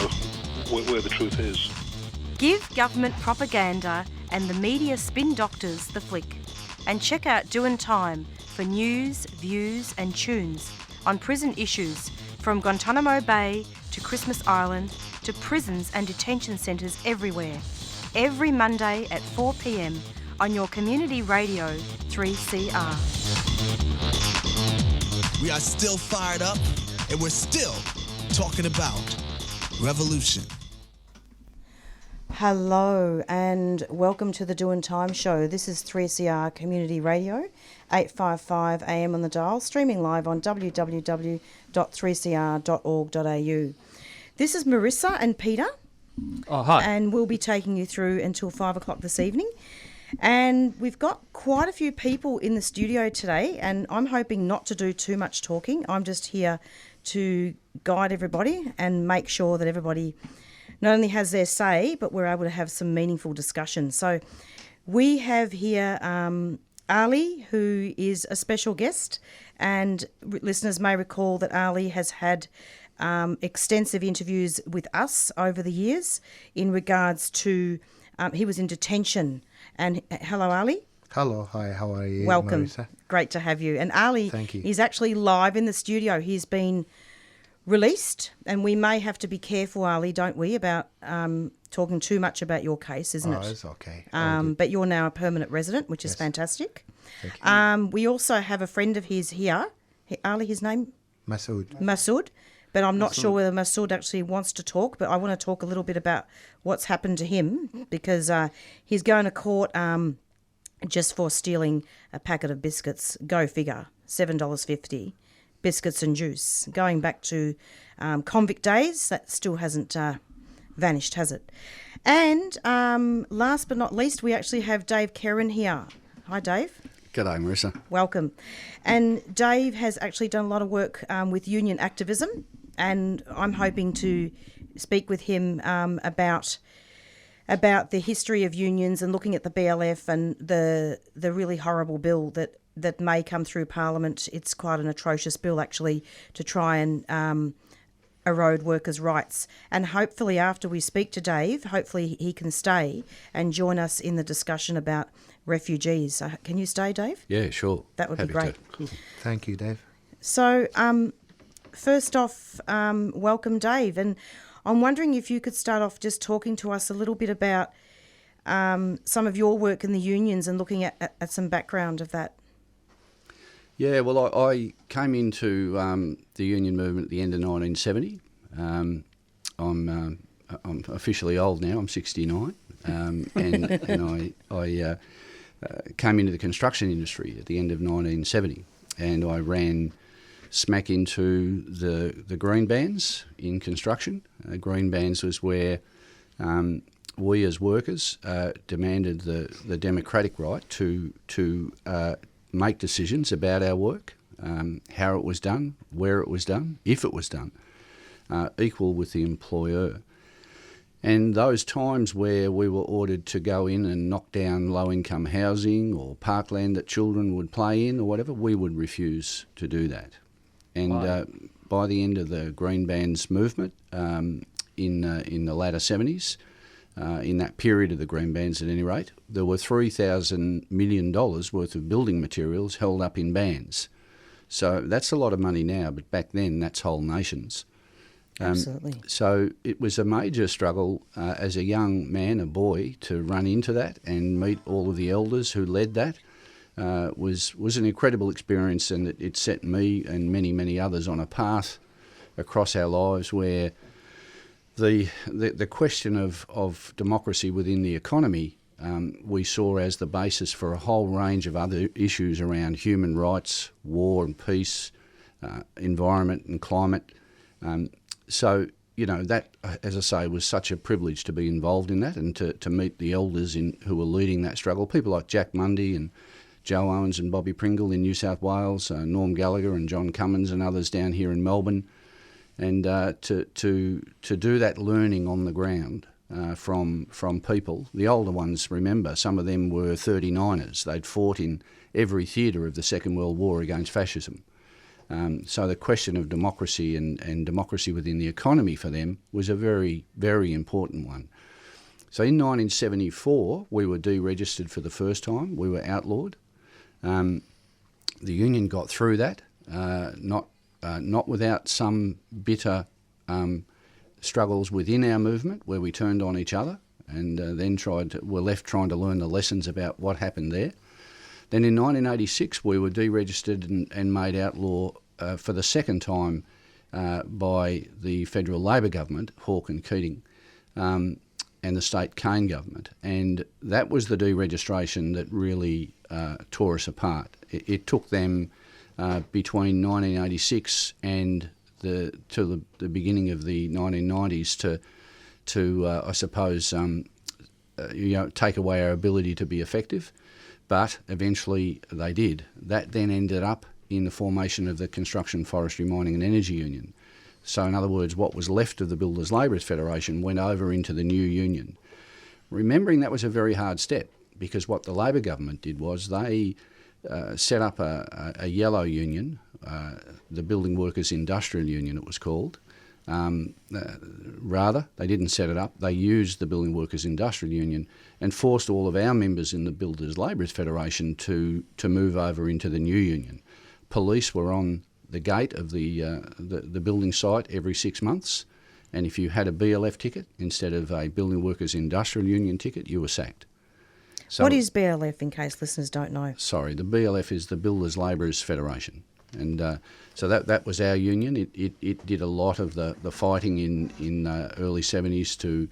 where the truth is. Give government propaganda and the media spin doctors the flick. And check out Doin' Time for news, views and tunes on prison issues from Guantanamo Bay to Christmas Island to prisons and detention centres everywhere. Every Monday at 4 p.m. on your community radio 3CR. We are still fired up and we're still talking about revolution. Hello and welcome to the Doin' Time show. This is 3CR Community Radio, 855 AM on the dial, streaming live on www.3cr.org.au. This is Marissa and Peter. Oh, hi. And we'll be taking you through until 5 o'clock this evening. And we've got quite a few people in the studio today, and I'm hoping not to do too much talking. I'm just here to guide everybody and make sure that everybody not only has their say, but we're able to have some meaningful discussion. So we have here Ali, who is a special guest, and listeners may recall that Ali has had extensive interviews with us over the years in regards to, he was in detention. And hello, Ali. Hello, hi, how are you? Welcome. Marissa? Great to have you. And Ali Thank you. is actually live in the studio. He's been released, and we may have to be careful, Ali, don't we, about talking too much about your case, isn't it? Oh, it's okay. But you're now a permanent resident, which is Yes. fantastic. Thank you. We also have a friend of his here. Ali, his name? Masood. But I'm not sure whether Masood actually wants to talk, but I want to talk a little bit about what's happened to him because he's going to court just for stealing a packet of biscuits. Go figure, $7.50. Biscuits and juice. Going back to convict days, that still hasn't vanished, has it? And last but not least, we actually have Dave Kerrin here. Hi, Dave. G'day, Marissa. Welcome. And Dave has actually done a lot of work with union activism, and I'm hoping to speak with him about the history of unions and looking at the BLF and the really horrible bill that may come through Parliament. It's quite an atrocious bill, actually, to try and erode workers' rights. And hopefully after we speak to Dave, hopefully he can stay and join us in the discussion about refugees. Can you stay, Dave? Yeah, sure. That would Happy be great. to. Thank you, Dave. So first off, welcome, Dave. And I'm wondering if you could start off just talking to us a little bit about some of your work in the unions and looking at some background of that. Yeah, well, I came into the union movement at the end of 1970. I'm officially old now. I'm 69, and I came into the construction industry at the end of 1970, and I ran smack into the green bands in construction. Green bands was where we as workers demanded the democratic right to make decisions about our work, how it was done, where it was done, if it was done, equal with the employer. And those times where we were ordered to go in and knock down low-income housing or parkland that children would play in or whatever, we would refuse to do that. And by the end of the Green Bands movement in the latter 70s, in that period of the Green Bands at any rate, there were $3,000 million worth of building materials held up in bands. So that's a lot of money now, but back then that's whole nations. Absolutely. So it was a major struggle as a young man, a boy, to run into that and meet all of the elders who led that. Was an incredible experience, and it set me and many, many others on a path across our lives where the question of democracy within the economy we saw as the basis for a whole range of other issues around human rights, war and peace, environment and climate. So, you know, that, as I say, was such a privilege to be involved in that and to meet the elders who were leading that struggle, people like Jack Mundy and Joe Owens and Bobby Pringle in New South Wales, Norm Gallagher and John Cummins and others down here in Melbourne, and to do that learning on the ground from people. The older ones, remember, some of them were 39ers. They'd fought in every theatre of the Second World War against fascism. So the question of democracy and democracy within the economy for them was a very, very important one. So in 1974, we were deregistered for the first time. We were outlawed. The union got through that, not without some bitter struggles within our movement where we turned on each other and then were left trying to learn the lessons about what happened there. Then in 1986, we were deregistered and made outlaw for the second time by the federal Labor government, Hawke and Keating, and the state Kane government. And that was the deregistration that really tore us apart. It took them between 1986 and the beginning of the 1990s to I suppose, take away our ability to be effective. But eventually they did. That then ended up in the formation of the Construction, Forestry, Mining and Energy Union. So in other words, what was left of the Builders Labourers Federation went over into the new union. Remembering that was a very hard step, because what the Labor government did was they set up a yellow union, the Building Workers Industrial Union it was called. Rather, they didn't set it up. They used the Building Workers Industrial Union and forced all of our members in the Builders Labourers Federation to move over into the new union. Police were on the gate of the building site every 6 months, and if you had a BLF ticket instead of a Building Workers Industrial Union ticket, you were sacked. So, what is BLF, in case listeners don't know? Sorry, the BLF is the Builders Labourers Federation. And so that was our union. It did a lot of the fighting in early 70s to,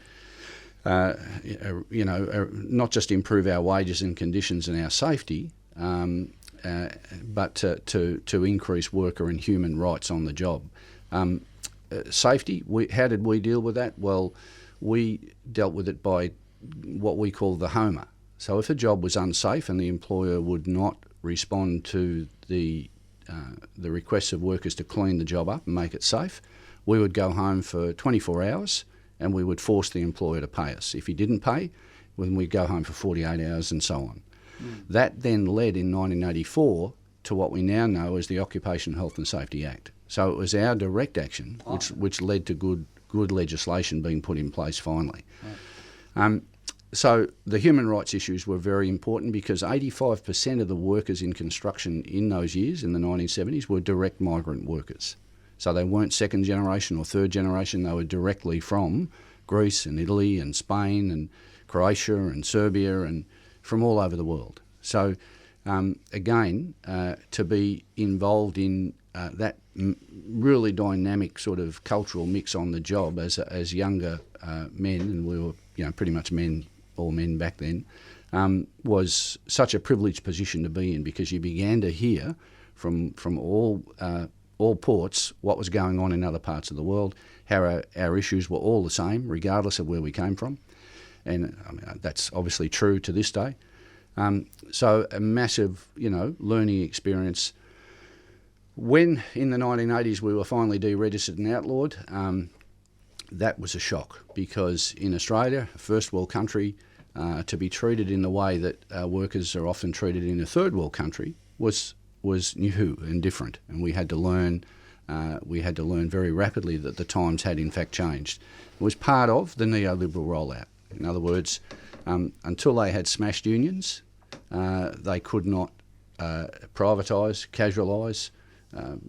not just improve our wages and conditions and our safety, but to increase worker and human rights on the job. Safety, how did we deal with that? Well, we dealt with it by what we call the HOMA. So if a job was unsafe and the employer would not respond to the requests of workers to clean the job up and make it safe, we would go home for 24 hours and we would force the employer to pay us. If he didn't pay, then we'd go home for 48 hours and so on. That then led in 1984 to what we now know as the Occupational Health and Safety Act. So it was our direct action which led to good legislation being put in place finally. So the human rights issues were very important because 85% of the workers in construction in those years, in the 1970s, were direct migrant workers. So they weren't second generation or third generation, they were directly from Greece and Italy and Spain and Croatia and Serbia and from all over the world. So again, to be involved in that really dynamic sort of cultural mix on the job as younger men, and we were pretty much all men back then, was such a privileged position to be in because you began to hear from all ports what was going on in other parts of the world, how our issues were all the same regardless of where we came from, and that's obviously true to this day. So a massive, learning experience. When in the 1980s we were finally deregistered and outlawed, that was a shock because in Australia, a first world country, to be treated in the way that workers are often treated in a third world country was new and different, and we had to learn very rapidly that the times had in fact changed. It was part of the neoliberal rollout. In other words, until they had smashed unions, they could not privatise, casualise,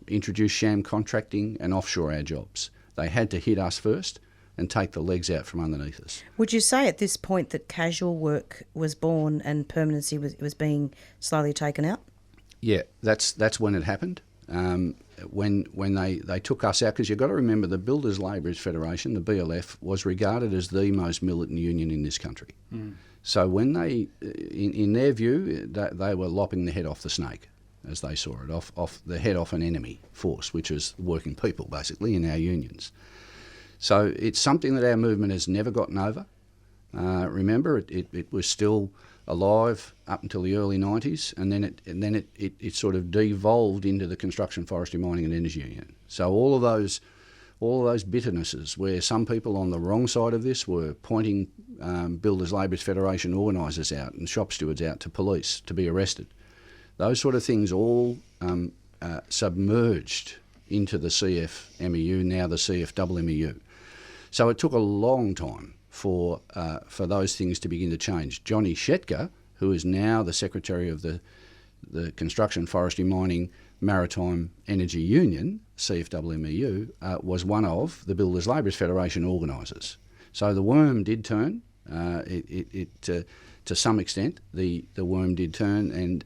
introduce sham contracting and offshore our jobs. They had to hit us first and take the legs out from underneath us. Would you say at this point that casual work was born and permanency was being slowly taken out? Yeah, that's when it happened. When they took us out, because you've got to remember the Builders Labourers Federation, the BLF, was regarded as the most militant union in this country. So when they, in their view, they were lopping the head off the snake, as they saw it, off the head off an enemy force, which is working people basically in our unions. So it's something that our movement has never gotten over. Remember, it was still alive up until the early 90s, and then it sort of devolved into the Construction, Forestry, Mining and Energy Union. So all of those bitternesses where some people on the wrong side of this were pointing Builders Labourers Federation organisers out and shop stewards out to police to be arrested. Those sort of things all submerged into the CFMEU, now the CFMMEU. So it took a long time for those things to begin to change. Johnny Shetker, who is now the Secretary of the Construction, Forestry, Mining, Maritime Energy Union, CFMMEU, was one of the Builders Labourers Federation organisers. So the worm did turn. To some extent, the worm did turn, and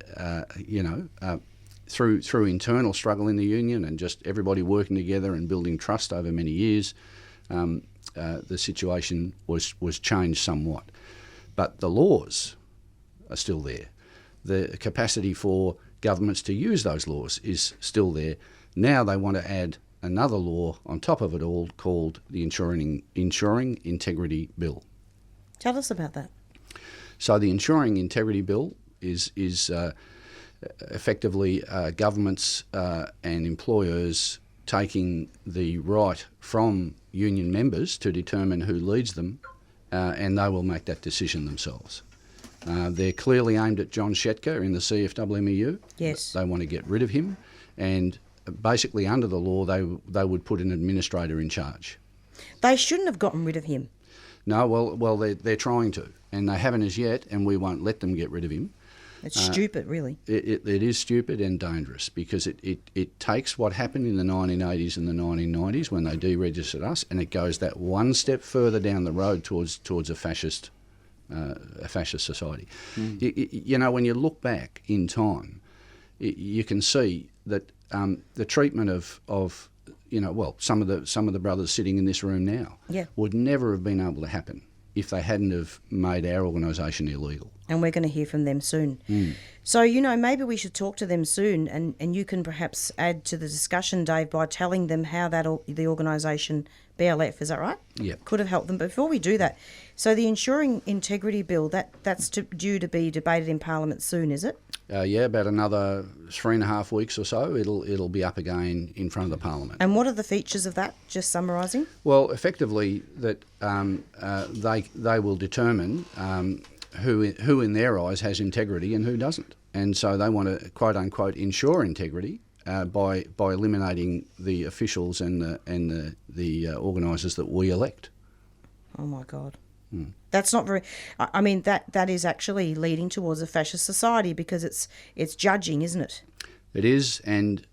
through internal struggle in the union and just everybody working together and building trust over many years, the situation was changed somewhat. But the laws are still there. The capacity for governments to use those laws is still there. Now they want to add another law on top of it all called the Ensuring Integrity Bill. Tell us about that. So the Ensuring Integrity Bill is effectively governments and employers taking the right from union members to determine who leads them, and they will make that decision themselves. They're clearly aimed at John Shetker in the CFMMEU. Yes. They want to get rid of him, and basically under the law they would put an administrator in charge. They shouldn't have gotten rid of him. No, well they're trying to, and they haven't as yet, and we won't let them get rid of him. It's stupid, really. It is stupid and dangerous because it takes what happened in the 1980s and the 1990s when they deregistered us, and it goes that one step further down the road towards a fascist society. When you look back in time, you can see that the treatment of some of the brothers sitting in this room now would never have been able to happen if they hadn't have made our organisation illegal. And we're going to hear from them soon. So, maybe we should talk to them soon, and you can perhaps add to the discussion, Dave, by telling them how the organisation BLF, is that right? Yeah. Could have helped them. But before we do that, so the Ensuring Integrity Bill, that's due to be debated in Parliament soon, is it? About another 3.5 weeks or so, it'll be up again in front of the Parliament. And what are the features of that, just summarising? Well, effectively, that they will determine who in their eyes has integrity and who doesn't. And so they want to, quote unquote, ensure integrity by eliminating the officials and the organisers that we elect. Oh my God. That's not very. I mean, that is actually leading towards a fascist society because it's judging, isn't it? It is, and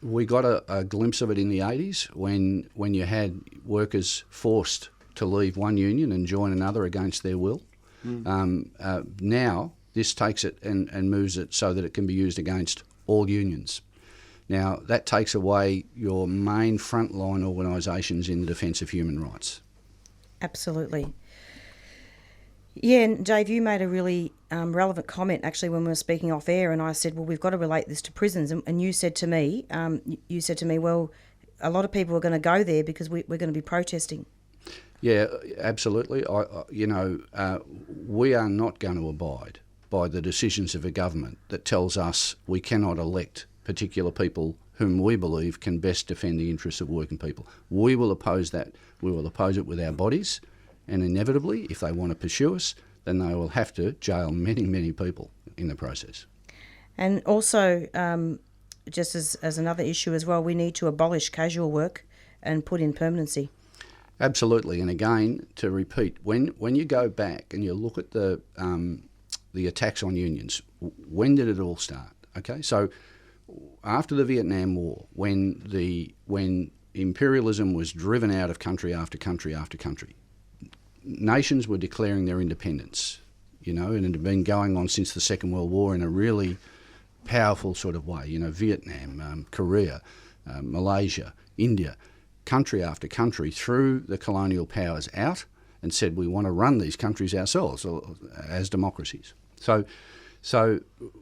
we got a glimpse of it in the 80s when you had workers forced to leave one union and join another against their will. Now this takes it and moves it so that it can be used against all unions. Now that takes away your main frontline organisations in the defence of human rights. Absolutely. Yeah, and Dave, you made a really relevant comment actually when we were speaking off air, and I said, well, we've got to relate this to prisons, and you said to me, well, a lot of people are going to go there because we're going to be protesting. Yeah, absolutely. We are not going to abide by the decisions of a government that tells us we cannot elect particular people whom we believe can best defend the interests of working people. We will oppose that. We will oppose it with our bodies, and inevitably, if they want to pursue us, then they will have to jail many, many people in the process. And also, just as another issue as well, we need to abolish casual work and put in permanency. Absolutely, and again, to repeat, when you go back and you look at the attacks on unions, when did it all start? Okay, so after the Vietnam War, when imperialism was driven out of country after country after country, nations were declaring their independence, and it had been going on since the Second World War in a really powerful sort of way. Vietnam, Korea, Malaysia, India. Country after country threw the colonial powers out and said we want to run these countries ourselves as democracies. So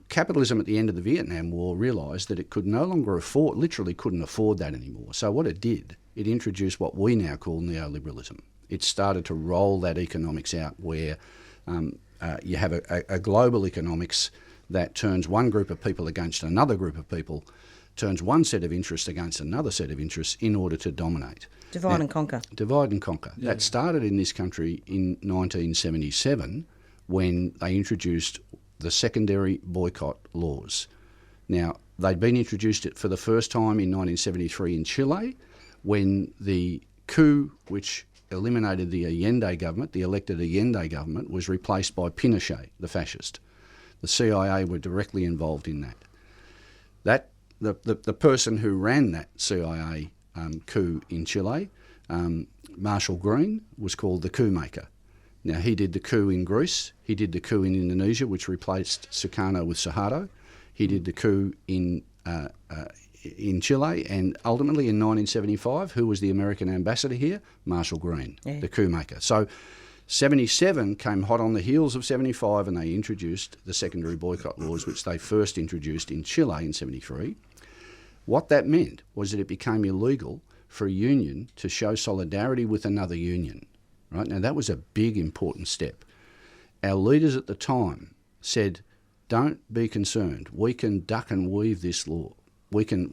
capitalism at the end of the Vietnam War realised that it could no longer literally couldn't afford that anymore. So what it did, it introduced what we now call neoliberalism. It started to roll that economics out where you have a global economics that turns one group of people against another group of people, turns one set of interests against another set of interests in order to dominate. Divide and conquer. Divide and conquer. Yeah. That started in this country in 1977 when they introduced the secondary boycott laws. Now, They'd been introduced it for the first time in 1973 in Chile, when the coup which eliminated the Allende government, the elected Allende government, was replaced by Pinochet, the fascist. The CIA were directly involved in that. The person who ran that CIA coup in Chile, Marshall Green, was called the coup maker. Now, he did the coup in Greece, he did the coup in Indonesia, which replaced Sukarno with Suharto. He did the coup in Chile, and ultimately in 1975, who was the American ambassador here? Marshall Green, the coup maker. So 77 came hot on the heels of 75, and they introduced the secondary boycott laws, which they first introduced in Chile in 73. What that meant was that it became illegal for a union to show solidarity with another union. Right? Now, that was a big, important step. Our leaders at the time said, don't be concerned. We can duck and weave this law. We can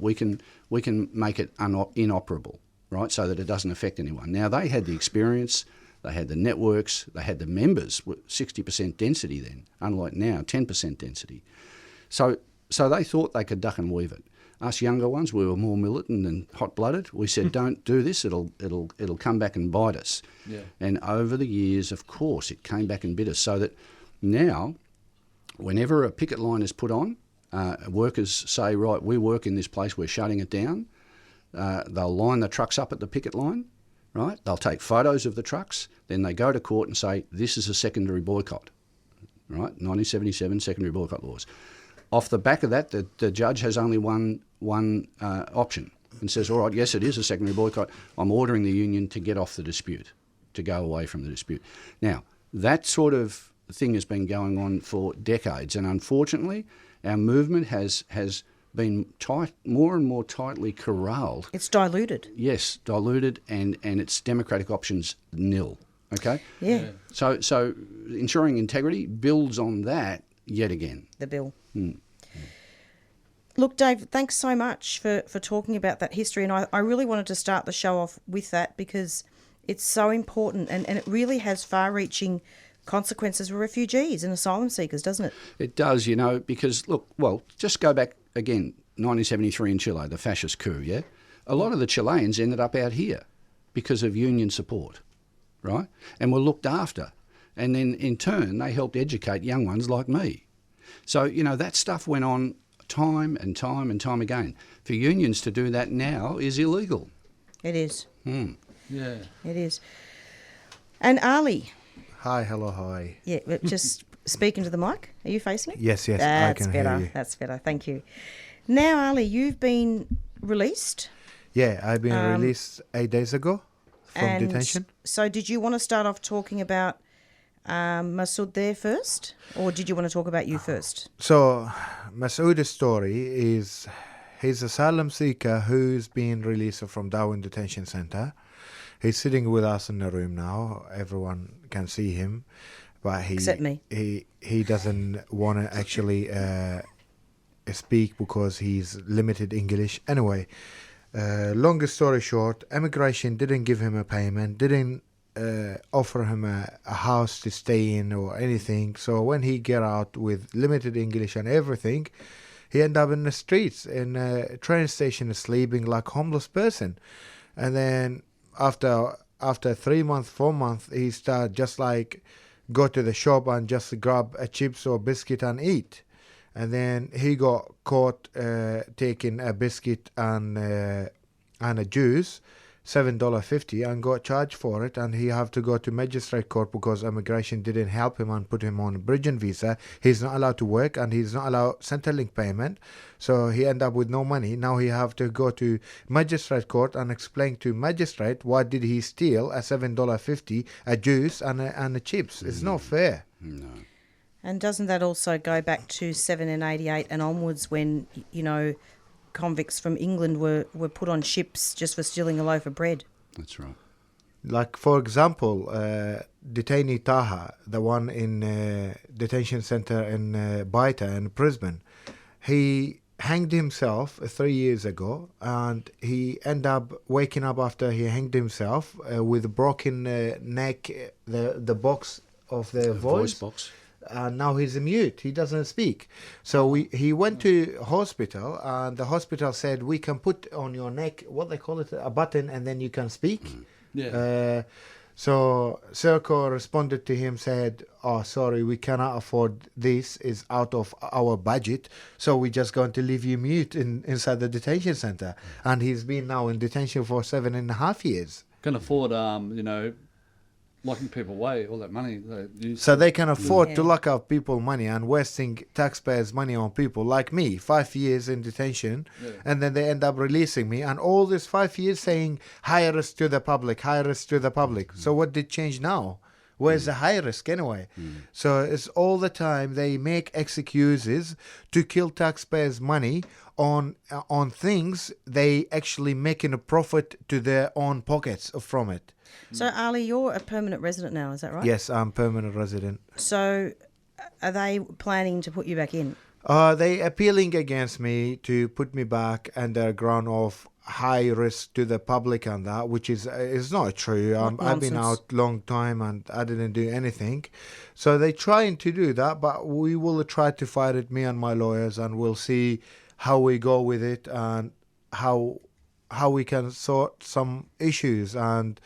make it inoperable, right, so that it doesn't affect anyone. Now, they had the experience, they had the networks, they had the members, 60% density then, unlike now, 10% density. So they thought they could duck and weave it. Us younger ones, we were more militant and hot-blooded. We said, don't do this, it'll come back and bite us. Yeah. And over the years, of course, it came back and bit us, so that now, whenever a picket line is put on, workers say, right, we work in this place, we're shutting it down. They'll line the trucks up at the picket line, right? They'll take photos of the trucks, then they go to court and say, this is a secondary boycott, right? 1977 secondary boycott laws. Off the back of that, the judge has only one option and says, all right, yes, it is a secondary boycott. I'm ordering the union to get off the dispute, to go away from the dispute. Now, that sort of thing has been going on for decades, and unfortunately, our movement has been more and more tightly corralled. It's diluted. Yes, diluted, and its democratic options nil. Okay? Yeah. So ensuring integrity builds on that yet again. The bill. Look, Dave, thanks so much for talking about that history, and I really wanted to start the show off with that because it's so important, and it really has far-reaching consequences for refugees and asylum seekers, doesn't it? It does, because, look, well, just go back again, 1973 in Chile, the fascist coup, yeah? A lot of the Chileans ended up out here because of union support, right? And were looked after. And then, in turn, they helped educate young ones like me. So, that stuff went on time and time and time again. For unions to do that now is illegal. It is. Yeah. It is. And Ali. Hi, hello, hi. Yeah, just speaking to the mic. Are you facing it? Yes, I can better. hear you. That's better. Thank you. Now, Ali, you've been released. Yeah, I've been released 8 days ago from detention. So did you want to start off talking about Masood there first, or did you want to talk about you first? So, Masood's story is he's an asylum seeker who's been released from Darwin Detention Centre. He's sitting with us in the room now. Everyone can see him, but except me. He doesn't want to actually speak because he's limited English. Anyway, longest story short, immigration didn't give him a payment, didn't offer him a house to stay in or anything. So when he get out with limited English and everything, he end up in the streets, in a train station, sleeping like homeless person. And then after 3 months, 4 months, he start just like go to the shop and just grab a chips or biscuit and eat. And then he got caught taking a biscuit and a juice, $7.50, and got charged for it, and he have to go to magistrate court because immigration didn't help him and put him on a bridging visa. He's not allowed to work and he's not allowed Centrelink payment, so he end up with no money. Now he have to go to magistrate court and explain to magistrate why did he steal a $7.50, a juice and a chips. It's not fair. No. And doesn't that also go back to 7 and 88 and onwards when, convicts from England were put on ships just for stealing a loaf of bread? That's right. Like, for example, detainee Taha, the one in detention centre in Baita in Brisbane, he hanged himself 3 years ago, and he ended up waking up after he hanged himself with a broken neck, the box of the voice box. and now he's a mute. He doesn't speak. So he went to hospital, and the hospital said, we can put on your neck, what they call it, a button, and then you can speak. Yeah. So Serco responded to him, said, oh, sorry, we cannot afford this. It's out of our budget. So we're just going to leave you mute inside the detention center. And he's been now in detention for 7.5 years. Can afford, locking people away, all that money. So they can afford to lock up people money and wasting taxpayers' money on people like me, 5 years in detention, and then they end up releasing me. And all this 5 years saying, high risk to the public, high risk to the public. So what did change now? Where's the high risk anyway? So it's all the time they make excuses to kill taxpayers' money on things they actually making a profit to their own pockets from it. So, Ali, you're a permanent resident now, is that right? Yes, I'm permanent resident. So, are they planning to put you back in? They appealing against me to put me back under ground of high risk to the public and that, which is not true. I've been out long time and I didn't do anything. So they trying to do that, but we will try to fight it, me and my lawyers, and we'll see how we go with it and how we can sort some issues. And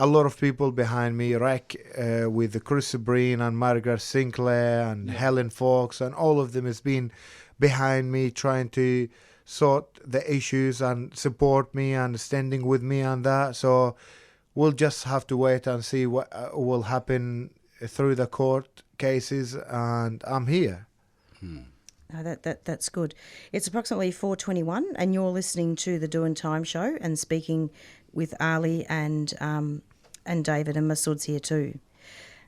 a lot of people behind me, with Chris Breen and Margaret Sinclair and Helen Fox, and all of them has been behind me trying to sort the issues and support me and standing with me and that. So we'll just have to wait and see what will happen through the court cases, and I'm here. No, that's good. It's approximately 4:21, and you're listening to the Doing Time show and speaking with Ali and David, and Masood's here too.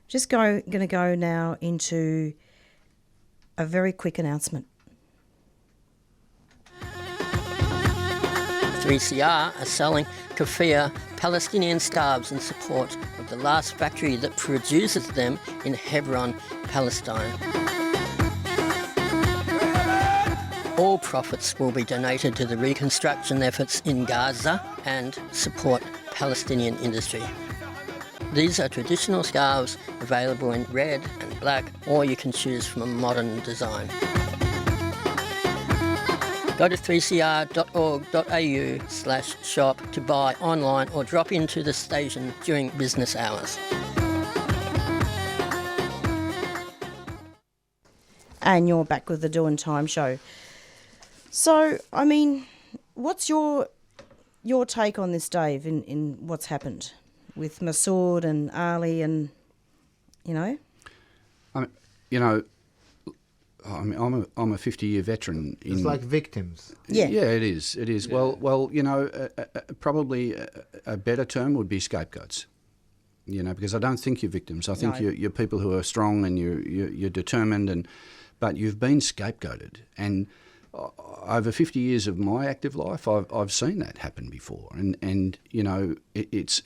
Just going to go now into a very quick announcement. 3CR are selling kefir Palestinian scarves in support of the last factory that produces them in Hebron, Palestine. All profits will be donated to the reconstruction efforts in Gaza and support Palestinian industry. These are traditional scarves available in red and black, or you can choose from a modern design. Go to 3cr.org.au/shop to buy online or drop into the station during business hours. And you're back with the Doing Time show. So, I mean, what's your take on this, Dave, in what's happened with Masood and Ali and, you know? I'm a 50-year veteran. It's like victims. Yeah. Yeah, it is. It is. Yeah. Well, probably a better term would be scapegoats. Because I don't think you're victims. I think you're people who are strong and you're determined, but you've been scapegoated. And over 50 years of my active life, I've seen that happen before. And it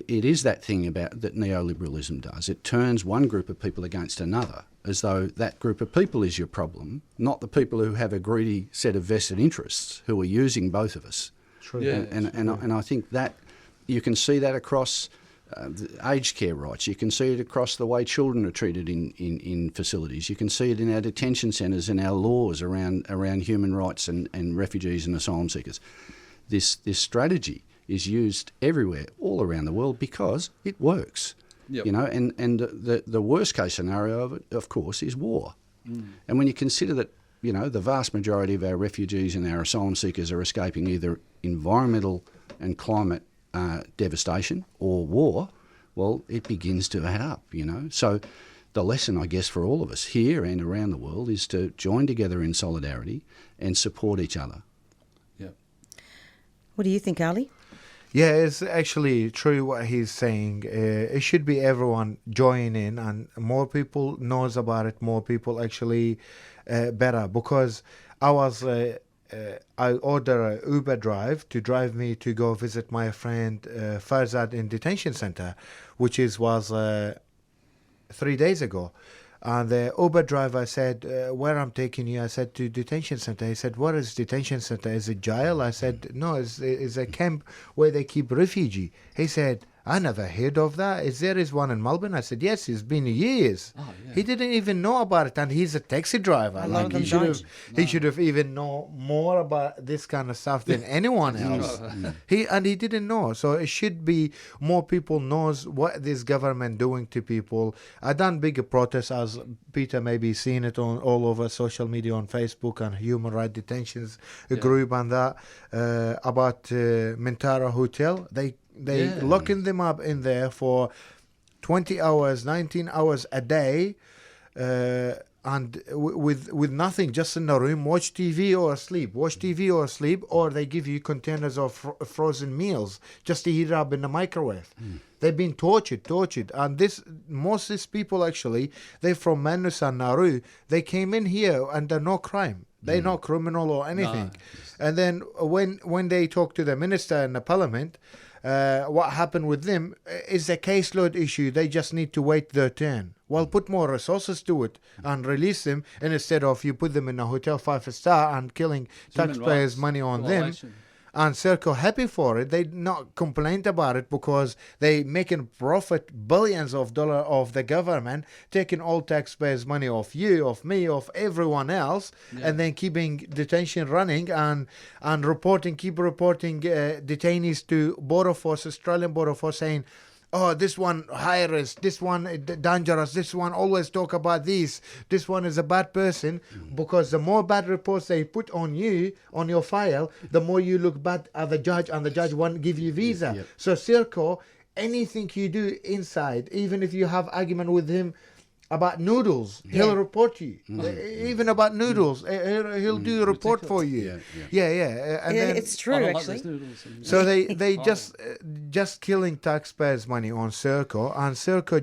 is that thing about that neoliberalism does. It turns one group of people against another, as though that group of people is your problem, not the people who have a greedy set of vested interests who are using both of us. True. Yeah. And I think that you can see that across aged care rights. You can see it across the way children are treated in facilities. You can see it in our detention centres and our laws around human rights and refugees and asylum seekers. This strategy is used everywhere, all around the world, because it works. Yep. And the worst case scenario of it, of course, is war. And when you consider that, the vast majority of our refugees and our asylum seekers are escaping either environmental and climate devastation or war, well, it begins to add up, So the lesson, I guess, for all of us here and around the world is to join together in solidarity and support each other. Yeah. What do you think, Ali? Yeah, it's actually true what he's saying. It should be everyone join in, and more people knows about it, more people actually better. Because I order an Uber drive to drive me to go visit my friend Farzad in detention center, which was 3 days ago. And the Uber driver said, where I'm taking you? I said, to detention center. He said, what is detention center? Is it jail? I said, no, it's a camp where they keep refugee. He said, I never heard of that. There is one in Melbourne? I said, yes, it's been years. Oh, yeah. He didn't even know about it, and he's a taxi driver. A lot of them he should don't. have he should have even know more about this kind of stuff than anyone else. He didn't know. So it should be more people knows what this government doing to people. I done bigger protests, as Peter maybe seen it on all over social media, on Facebook and human rights detentions group and that about Mintara Hotel. They locking them up in there for 20 hours, 19 hours a day, and with nothing, just in the room, watch TV or sleep, or they give you containers of frozen meals just to heat it up in the microwave. They've been tortured, and most of these people actually, they're from Manus and Nauru. They came in here under no crime. They're not criminal or anything. No. And then when they talk to the minister in the parliament, what happened with them is a caseload issue. They just need to wait their turn. Well, put more resources to it and release them, and instead of you put them in a hotel 5-star and killing Human taxpayers' rights money on violation. them. And Serco happy for it. They not complain about it because they making profit billions of dollars of the government, taking all taxpayers' money off you, of me, of everyone else, and then keeping detention running and keep reporting detainees to Border Force, Australian Border Force, saying, oh, this one high risk, this one dangerous, this one always talk about this one is a bad person, because the more bad reports they put on you, on your file, the more you look bad at the judge, and the judge won't give you visa. Yep. So Serco, anything you do inside, even if you have argument with him about noodles, he'll report you. Even about noodles, he'll do a report for you. And then, It's true, I don't like actually. those noodles and- so they just killing taxpayers' money on Serco, and Serco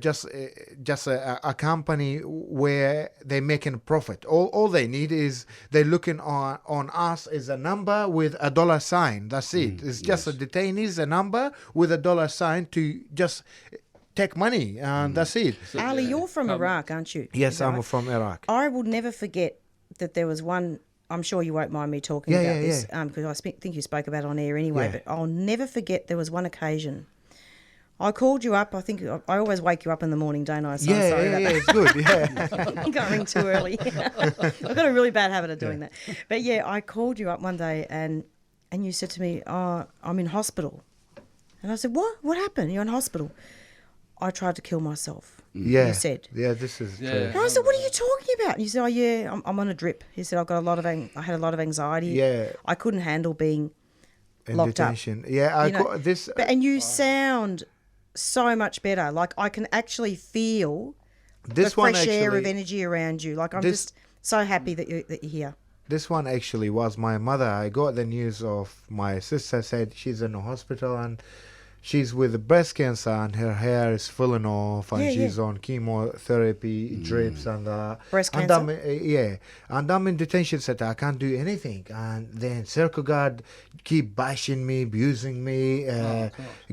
just a company where they're making profit. All they need is they're looking on us as a number with a dollar sign. That's it. It's just a detainees, a number with a dollar sign to just take money, and that's it. Ali, you're from Iraq, aren't you? Yes, Is that I'm right? from Iraq. I will never forget that there was one. I'm sure you won't mind me talking Yeah, about yeah, this, because I think you spoke about it on air anyway. Yeah. But I'll never forget there was one occasion. I called you up. I think I always wake you up in the morning, don't I? So I'm sorry about that. It's good. Yeah. I think I ring too early. I've got a really bad habit of doing that. But yeah, I called you up one day and you said to me, oh, I'm in hospital. And I said, what? What happened? You're in hospital. I tried to kill myself. Yeah. You said. Yeah, this is Yeah. true. And I said, what are you talking about? And you said, oh, yeah, I'm on a drip. He said, I had a lot of anxiety. Yeah. I couldn't handle being In locked detention. Yeah, You know, this. and you sound so much better. Like, I can actually feel This the one fresh air of actually- energy around you. Like, I'm This- just so happy that you're here. This one actually was my mother. I got the news of my sister said she's in the hospital and she's with breast cancer and her hair is falling off and Yeah, she's on chemotherapy drips and Breast and cancer? and I'm in detention center. I can't do anything, and then Circle Guard keep bashing me, abusing me,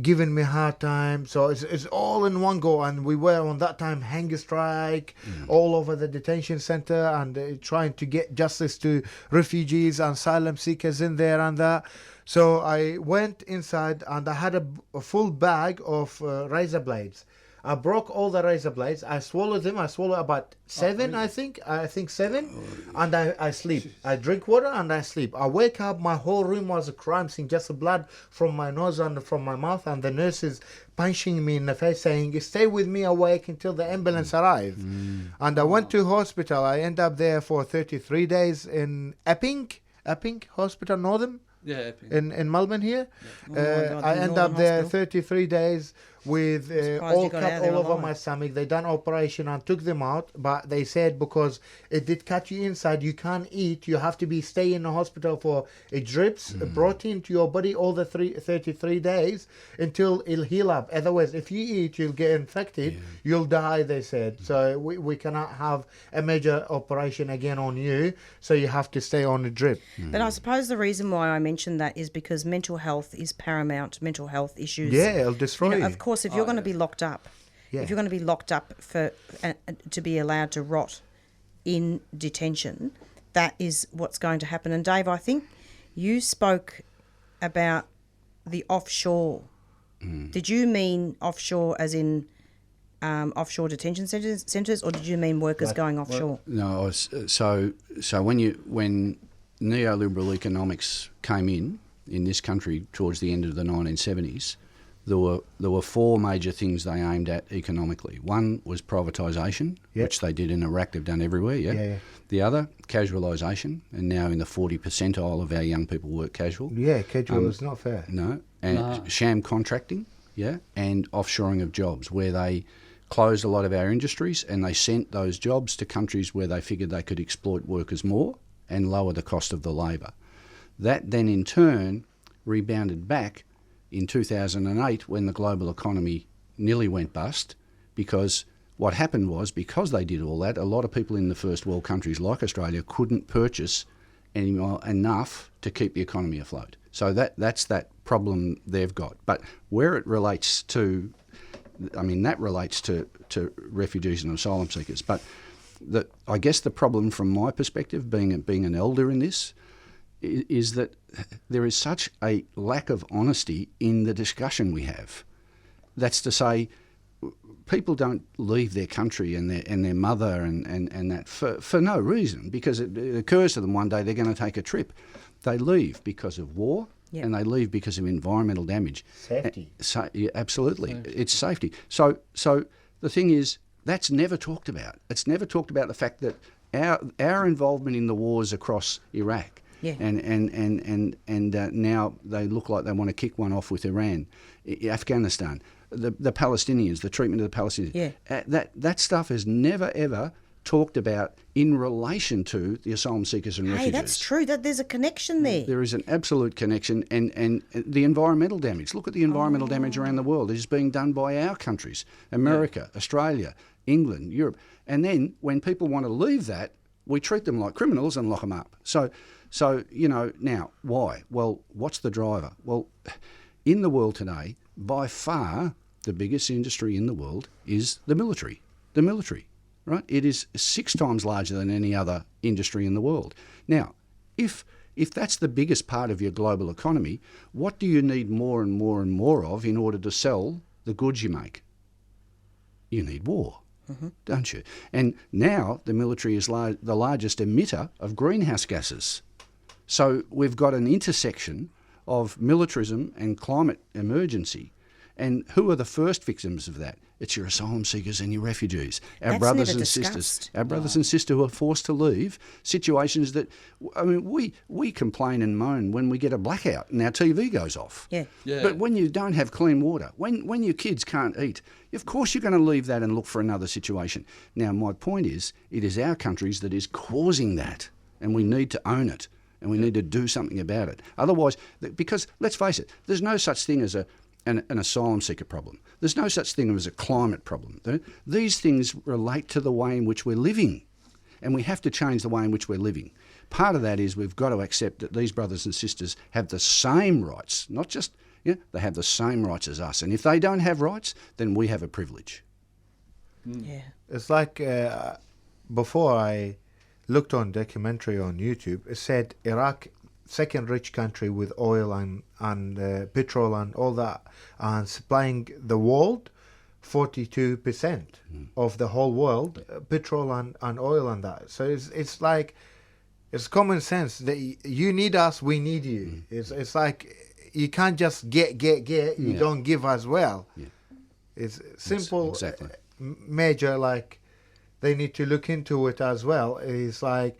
giving me hard time. So it's all in one go, and we were on that time hunger strike all over the detention center and trying to get justice to refugees and asylum seekers in there and that. So I went inside and I had a full bag of razor blades. I broke all the razor blades. I swallowed them. I swallowed about 7, I think. I think 7. And I sleep. I drink water and I sleep. I wake up. My whole room was a crime scene. Just blood from my nose and from my mouth. And the nurses punching me in the face saying, stay with me awake until the ambulance arrives. And I went to hospital. I ended up there for 33 days in Epping Hospital, Northern. Yeah, In Melbourne here. God, I the end Northern up there Hospital. 33 days with surprised all you got cut out of there all over alive. my stomach. They done operation and took them out, but they said because it did cut you inside, you can't eat. You have to be stay in the hospital for drips brought into your body all the 33 days until it'll heal up. Otherwise, if you eat, you'll get infected. You'll die, they said. So we cannot have a major operation again on you. So you have to stay on the drip. But I suppose the reason why I mentioned that is because mental health is paramount, mental health issues. Yeah, it'll destroy you. Of course, if you're going to be locked up, Yeah. if you're going to be locked up for to be allowed to rot in detention, that is what's going to happen. And Dave, I think you spoke about the offshore Did you mean offshore as in offshore detention centres, or did you mean workers going offshore? No, so when neoliberal economics came in this country towards the end of the 1970s, there were four major things they aimed at economically. One was privatisation, which they did in Iraq, they've done everywhere, yeah. The other, casualisation, and now in the 40 percentile of our young people work casual. Yeah, casual is not fair. No, and sham contracting, and offshoring of jobs, where they closed a lot of our industries and they sent those jobs to countries where they figured they could exploit workers more and lower the cost of the labour. That then in turn rebounded back in 2008 when the global economy nearly went bust, because what happened was, because they did all that, a lot of people in the first world countries like Australia couldn't purchase anymore enough to keep the economy afloat. So that's that problem they've got. But where it relates to, that relates to refugees and asylum seekers. But I guess the problem from my perspective, being an elder in this, is that there is such a lack of honesty in the discussion we have. That's to say, people don't leave their country and their mother and that for no reason, because it occurs to them one day they're going to take a trip. They leave because of war, and they leave because of environmental damage. Safety. Absolutely. It's safety. So the thing is, that's never talked about. It's never talked about the fact that our involvement in the wars across Iraq, and now they look like they want to kick one off with Iran, Afghanistan, the Palestinians, the treatment of the Palestinians. That stuff is never ever talked about in relation to the asylum seekers and refugees. Hey, that's true. That there's a connection there. There is an absolute connection, and the environmental damage. Look at the environmental damage around the world. It is being done by our countries, America, Australia, England, Europe. And then when people want to leave that, we treat them like criminals and lock them up. So now, why? Well, what's the driver? Well, in the world today, by far the biggest industry in the world is the military. The military, right? It is 6 times larger than any other industry in the world. Now, if that's the biggest part of your global economy, what do you need more and more and more of in order to sell the goods you make? You need war, don't you? And now the military is the largest emitter of greenhouse gases. So we've got an intersection of militarism and climate emergency. And who are the first victims of that? It's your asylum seekers and your refugees, our brothers and sisters, and sisters who are forced to leave situations that, we complain and moan when we get a blackout and our TV goes off. Yeah. But when you don't have clean water, when your kids can't eat, of course you're going to leave that and look for another situation. Now, my point is, it is our countries that is causing that, and we need to own it, and we need to do something about it. Otherwise, because let's face it, there's no such thing as an asylum seeker problem. There's no such thing as a climate problem. These things relate to the way in which we're living, and we have to change the way in which we're living. Part of that is we've got to accept that these brothers and sisters have the same rights, not just, they have the same rights as us. And if they don't have rights, then we have a privilege. Yeah. It's like before I looked on documentary on YouTube, it said Iraq, second rich country with oil and petrol and all that, and supplying the world 42% of the whole world, petrol and oil and that. So it's like, it's common sense that you need us, we need you. It's like you can't just get, you don't give as well. Yeah. It's simple, exactly. Major, like they need to look into it as well. It's like,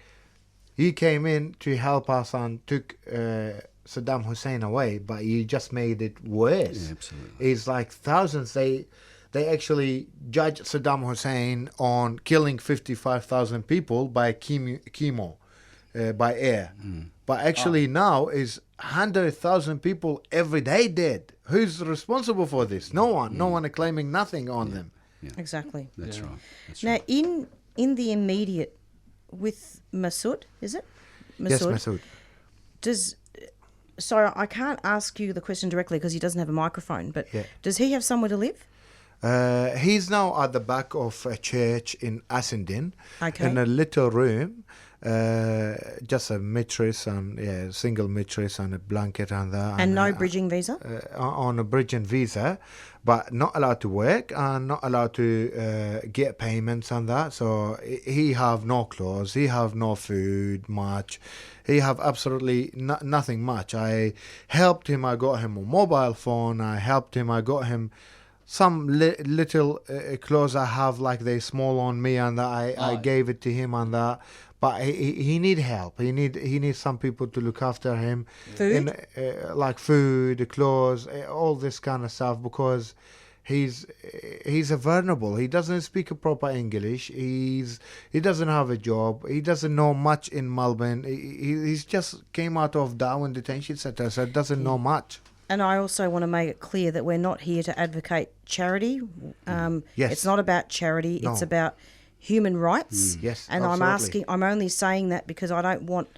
he came in to help us and took Saddam Hussein away, but you just made it worse. Yeah, absolutely. It's like thousands. They actually judged Saddam Hussein on killing 55,000 people by chemo, by air. But actually now is 100,000 people every day dead. Who's responsible for this? No one. No one are claiming nothing on them. Yeah. Exactly. That's right. That's Now, right. in the immediate, with Masood, is it? Yes, Masood. Sorry, I can't ask you the question directly because he doesn't have a microphone, but does he have somewhere to live? He's now at the back of a church in Essendon, Okay. in a little room. just a mattress and single mattress and a blanket and that. And no bridging visa? On a bridging visa, but not allowed to work and not allowed to get payments and that. So he have no clothes, he have no food much, he have absolutely nothing much. I helped him, I got him a mobile phone, I helped him, I got him some little clothes I have, like they small on me, and that I gave it to him and that. But he need help. He needs some people to look after him. Food? Like food, clothes, all this kind of stuff, because he's a vulnerable. He doesn't speak a proper English. He doesn't have a job. He doesn't know much in Melbourne. He's just came out of Darwin detention centre, so doesn't know much. And I also want to make it clear that we're not here to advocate charity. Yes. It's not about charity. No. It's about human rights. Yes, and absolutely. I'm only saying that because I don't want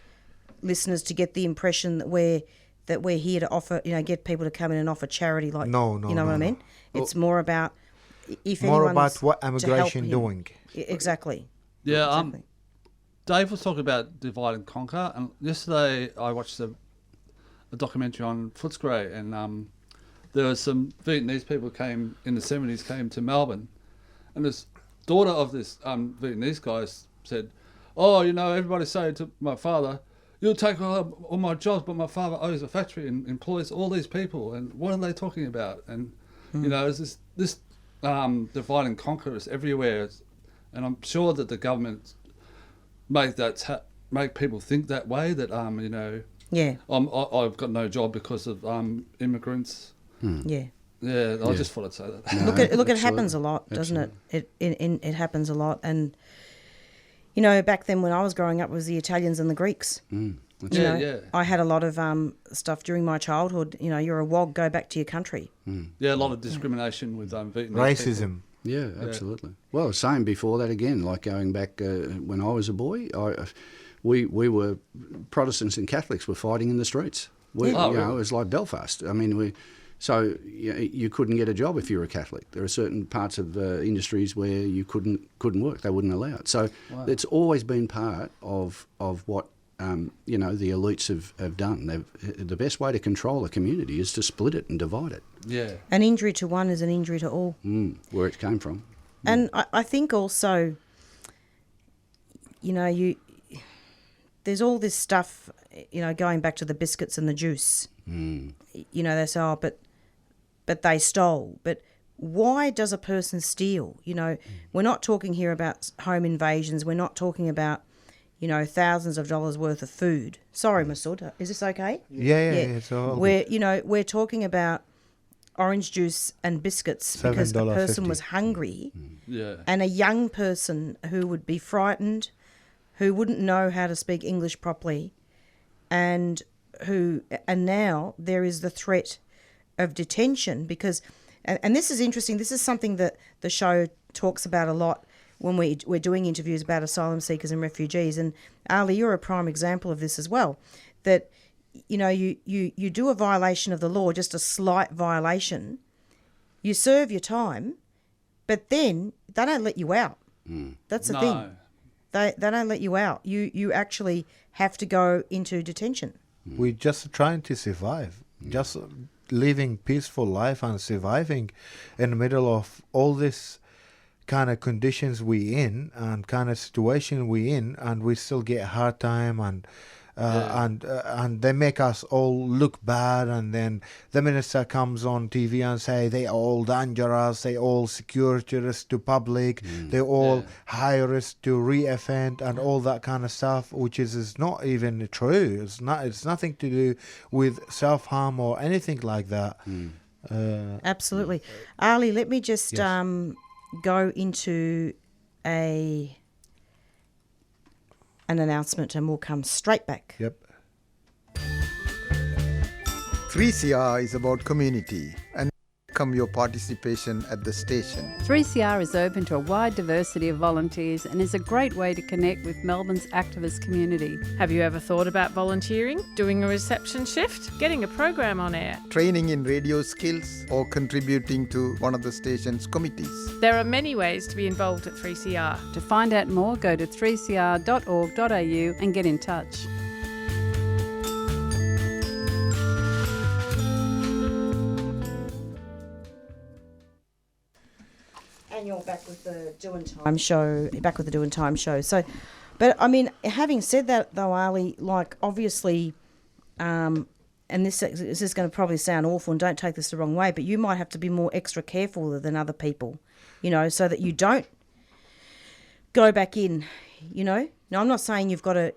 listeners to get the impression that we're here to offer, get people to come in and offer charity. Like, No, you know what I mean? It's more about if More anyone's about what to help immigration him. doing. Exactly. Yeah, Exactly. Dave was talking about divide and conquer, and yesterday I watched a documentary on Footscray, and there were some Vietnamese people came in the 70s came to Melbourne, and this daughter of this Vietnamese guy said, "Oh, everybody's saying to my father, you'll take all my jobs, but my father owns a factory and employs all these people, and what are they talking about?" And there's this divide and conquer is everywhere, and I'm sure that the government make people think that way, that Yeah. I've got no job because of immigrants. Yeah. Yeah, I just thought I'd say that. No, look, it happens a lot, doesn't it? It happens a lot, and back then when I was growing up, it was the Italians and the Greeks. Yeah. I had a lot of stuff during my childhood. You're a WOG, go back to your country. Yeah, a lot of discrimination with Vietnamese Racism. people. Yeah, absolutely. Well, same before that again, like going back when I was a boy, we were, Protestants and Catholics were fighting in the streets. Really? It was like Belfast. I mean, you couldn't get a job if you were a Catholic. There are certain parts of industries where you couldn't work. They wouldn't allow it. So it's always been part of what the elites have done. The best way to control a community is to split it and divide it. Yeah. An injury to one is an injury to all. Where it came from. And I think also, there's all this stuff, going back to the biscuits and the juice. They say, but they stole. But why does a person steal? We're not talking here about home invasions. We're not talking about, thousands of dollars worth of food. Sorry, Masood, is this okay? Yeah. It's all We're talking about orange juice and biscuits because a person $7.50. was hungry. Yeah. And a young person who would be frightened, who wouldn't know how to speak English properly, and now there is the threat of detention because, and this is interesting, this is something that the show talks about a lot when we're doing interviews about asylum seekers and refugees. And Ali, you're a prime example of this as well, that you do a violation of the law, just a slight violation, you serve your time, but then they don't let you out. That's the thing. They don't let you out. You actually have to go into detention. We're just trying to survive, just living peaceful life and surviving in the middle of all this kind of conditions we in and kind of situation we in, and we still get a hard time and they make us all look bad, and then the minister comes on TV and say they are all dangerous, they all security risk to public, they all high risk to re-offend and all that kind of stuff, which is not even true. It's nothing to do with self-harm or anything like that. Absolutely. Ali, let me just go into an announcement and we'll come straight back. Yep. 3CR is about community and welcome your participation at the station. 3CR is open to a wide diversity of volunteers and is a great way to connect with Melbourne's activist community. Have you ever thought about volunteering, doing a reception shift, getting a program on air? Training in radio skills or contributing to one of the station's committees. There are many ways to be involved at 3CR. To find out more, go to 3cr.org.au and get in touch. And you're back with the Doing Time show. Back with the Doing Time show. So, but I mean, having said that, though, Ali, like obviously, and this is going to probably sound awful, and don't take this the wrong way, but you might have to be more extra careful than other people, you know, so that you don't go back in, you know. Now, I'm not saying you've got to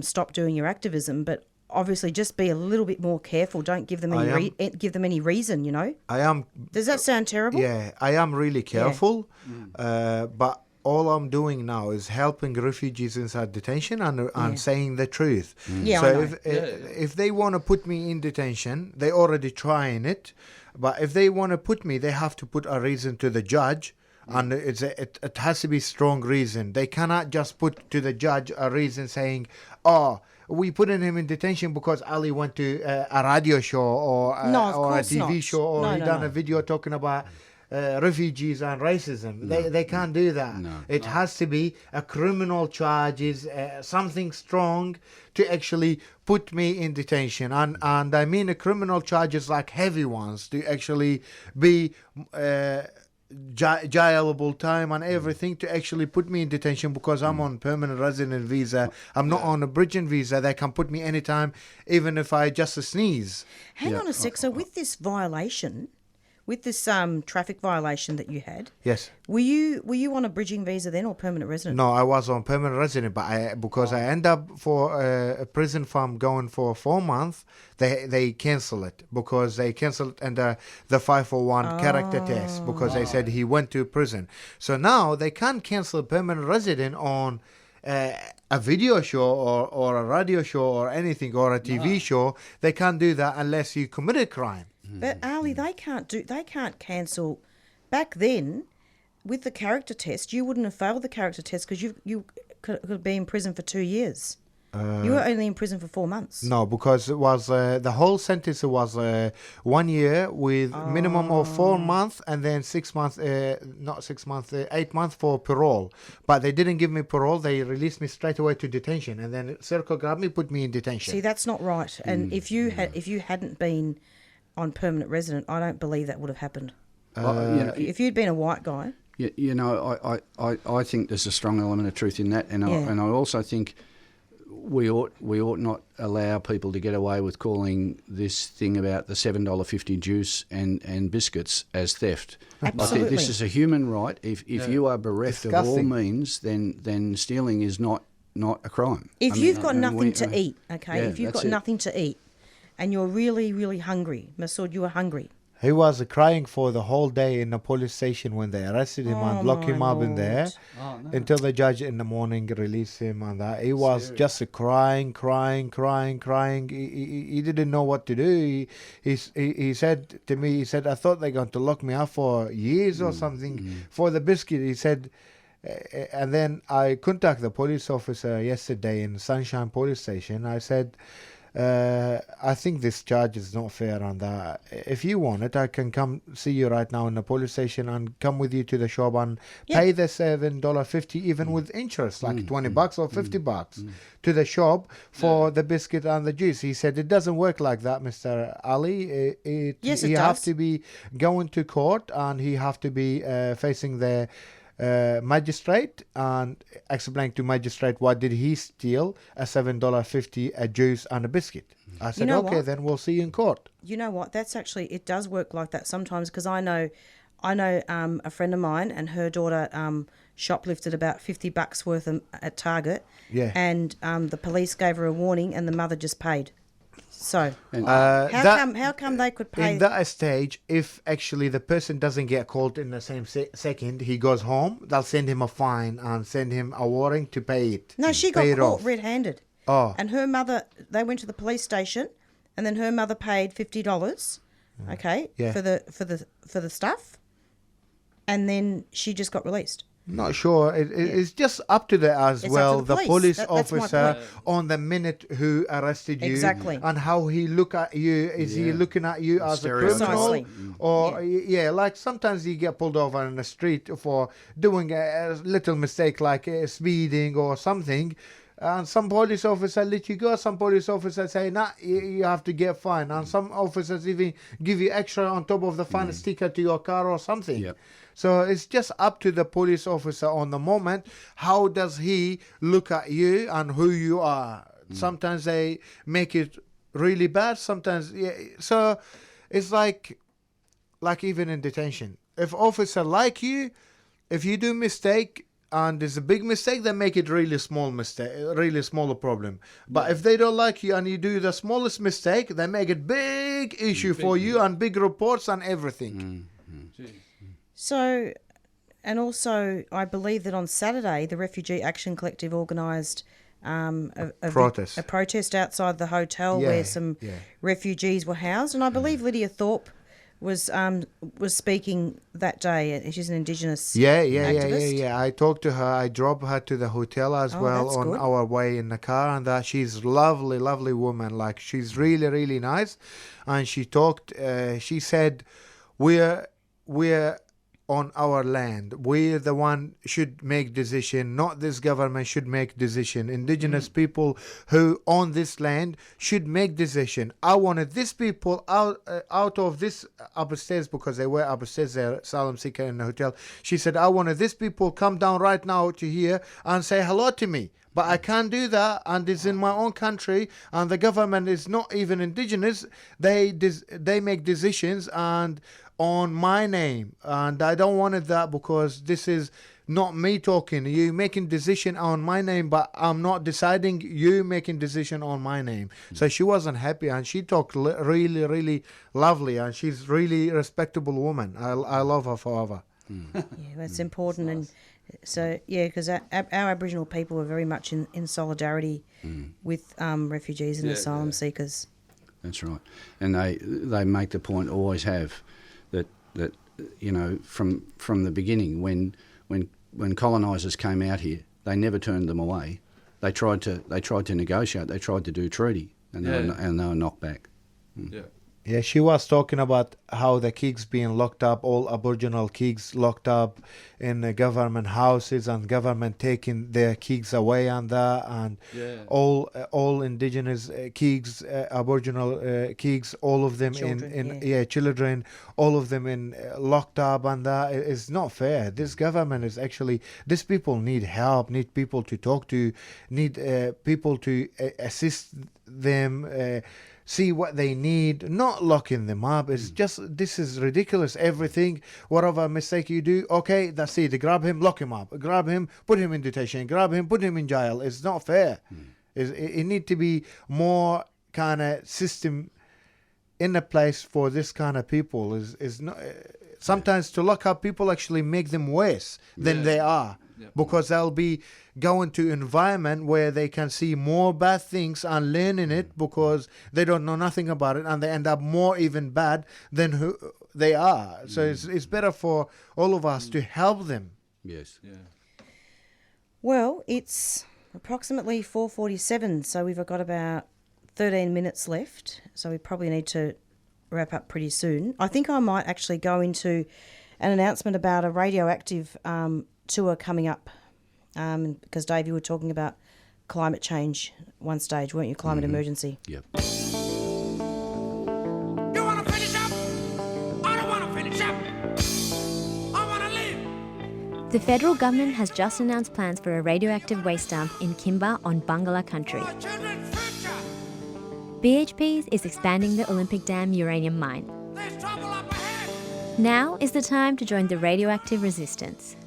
stop doing your activism, but obviously just be a little bit more careful. Don't give them any reason, you know. I am. Does that sound terrible? Yeah, I am really careful, but all I'm doing now is helping refugees inside detention and saying the truth. Yeah, so I know. if they want to put me in detention, they already trying it. But if they want to put me, they have to put a reason to the judge. And it has to be strong reason. They cannot just put to the judge a reason saying, "Oh, we put him in detention because Ali went to a radio show or a TV show or he done a video talking about refugees and racism." They can't do that. It has to be a criminal charges, something strong to actually put me in detention. And I mean a criminal charges like heavy ones to actually be jailable time and everything to actually put me in detention because I'm on permanent resident visa. I'm not on a bridging visa. They can put me anytime, even if I just sneeze. Hang on a sec. So with this violation, with this traffic violation that you had, yes, were you on a bridging visa then or permanent resident? No, I was on permanent resident, but I end up for a prison farm going for 4 months. They cancel it because they cancelled under the 541 character test because they said he went to prison. So now they can't cancel permanent resident on a video show or a radio show or anything or a TV show. They can't do that unless you commit a crime. But Ali, they can't cancel. Back then, with the character test, you wouldn't have failed the character test because you could be in prison for 2 years. You were only in prison for 4 months. No, because it was the whole sentence was 1 year with minimum of 4 months and then 6 months, not 6 months, 8 months for parole. But they didn't give me parole. They released me straight away to detention, and then Circle grabbed me, put me in detention. See, that's not right. And if you hadn't been on permanent resident, I don't believe that would have happened. If you'd been a white guy. You know, I think there's a strong element of truth in that, and I also think we ought not allow people to get away with calling this thing about the $7.50 juice and biscuits as theft. Absolutely. I think this is a human right. If you are bereft of all means, then stealing is not a crime. If you've got nothing to eat, okay, if you've got nothing to eat, and you're really, really hungry, Masood, you were hungry. He was crying for the whole day in the police station when they arrested him and locked him up in there until the judge in the morning released him and that. He was just crying. He didn't know what to do. He said to me, he said, "I thought they're going to lock me up for years or something for the biscuit." He said, and then I contacted the police officer yesterday in Sunshine Police Station. I said, I think this charge is not fair on that. If you want it, I can come see you right now in the police station and come with you to the shop and pay the $7.50 even with interest, like $20 or $50 to the shop for the biscuit and the juice. He said, "It doesn't work like that, Mr. Ali. Yes, it he does. have to be going to court and he have to be facing the magistrate and explain to magistrate why did he steal a $7.50 a juice and a biscuit." I said, okay, then we'll see you in court. You know what? That's actually, it does work like that sometimes because I know a friend of mine and her daughter shoplifted about $50 worth at Target. Yeah. And the police gave her a warning and the mother just paid. So how come they could pay? In that stage, if actually the person doesn't get called in the same second, he goes home, they'll send him a fine and send him a warning to pay it. No, she got caught red-handed. Oh. And her mother, they went to the police station and then her mother paid $50 okay, Yeah. for the stuff, and then she just got released. Not sure. It's just up to the as It's well. up to the The police. police That's my officer point. on the minute who arrested you, Exactly. and how he look at you. Is he looking at you as a Stereotype. criminal, Precisely. or like sometimes you get pulled over in the street for doing a little mistake like speeding or something. And some police officer let you go. Some police officers say, nah, you have to get fined. And some officers even give you extra on top of the fine, sticker to your car or something. Yep. So it's just up to the police officer on the moment. How does he look at you and who you are? Sometimes they make it really bad. Sometimes, so it's like even in detention. If officer like you, if you do mistake, and there's a big mistake, they make it really small mistake, really smaller problem. But if they don't like you and you do the smallest mistake, they make it big issue for you and big reports and everything. So, and also, I believe that on Saturday, the Refugee Action Collective organised a protest outside the hotel where some refugees were housed, and I believe Lydia Thorpe was speaking that day. She's an Indigenous activist. Yeah. I talked to her. I dropped her to the hotel as well that's on good. our way in the car, and that she's lovely woman. Like, she's really nice, and she talked. She said, "We're on our land. We're the one should make decision. Not this government should make decision. Indigenous people who own this land should make decision. I wanted these people out of this upstairs," because they were upstairs there, asylum seeker in the hotel. She said, "I wanted these people come down right now to here and say hello to me. But I can't do that, and it's in my own country, and the government is not even Indigenous. They make decisions and on my name, and I don't want it that, because this is not me talking. You making decision on my name, but I'm not deciding. You making decision on my name." So she wasn't happy, and she talked really lovely, and she's really respectable woman. I love her forever. Yeah, that's important. And so, because our Aboriginal people are very much in solidarity with refugees and asylum seekers. That's right. And they make the point, always have, that from the beginning, when colonisers came out here, they never turned them away. They tried to negotiate. They tried to do treaty, and they were knocked back. Yeah, she was talking about how the kids being locked up, all Aboriginal kids locked up in the government houses, and government taking their kids away and that, and all Indigenous kids, Aboriginal kids, all of them children, all of them in locked up, and that is not fair. This government is actually, these people need help, need people to talk to, need people to assist them. See what they need, not locking them up. It's just, this is ridiculous. Everything, whatever mistake you do, okay, that's it. Grab him, lock him up. Grab him, put him in detention. Grab him, put him in jail. It's not fair. It need to be more kind of system in a place for this kind of people. Is not. Sometimes to lock up people actually make them worse than they are. Because they'll be going to environment where they can see more bad things and learning it, because they don't know nothing about it, and they end up more even bad than who they are. So it's better for all of us to help them. Yes. Yeah. Well, it's approximately 4:47, so we've got about 13 minutes left, so we probably need to wrap up pretty soon. I think I might actually go into an announcement about a radioactive tour coming up, because Dave, you were talking about climate change one stage, weren't you? Climate emergency. Yep. You want to finish up? I don't want to finish up. I want to live. The federal government has just announced plans for a radioactive waste dump in Kimba on Bangala country. For children's future. BHP is expanding the Olympic Dam uranium mine. There's trouble up ahead. Now is the time to join the radioactive resistance.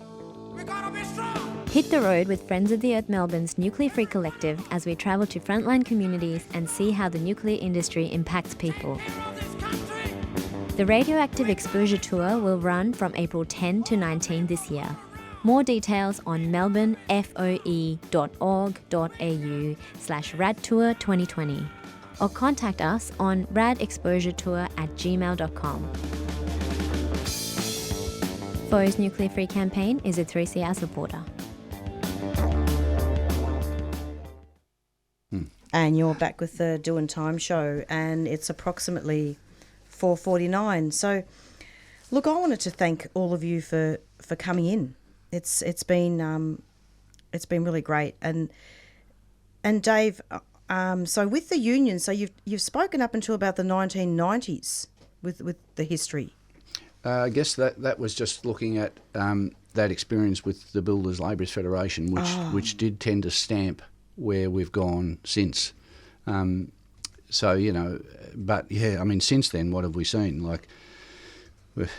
We gotta be strong. Hit the road with Friends of the Earth Melbourne's Nuclear Free Collective as we travel to frontline communities and see how the nuclear industry impacts people. The Radioactive Exposure Tour will run from April 10 to 19 this year. More details on melbournefoe.org.au/radtour2020. or contact us on radexposuretour@gmail.com. 4O's Nuclear Free campaign is a 3CR supporter. And you're back with the Doing Time show, and it's approximately 4:49. So, look, I wanted to thank all of you for coming in. It's been really great, and Dave. So with the union, so you've spoken up until about the 1990s with the history. I guess that was just looking at that experience with the Builders Labourers Federation, which did tend to stamp where we've gone since. So, you know, but yeah, I mean, since then, what have we seen? Like,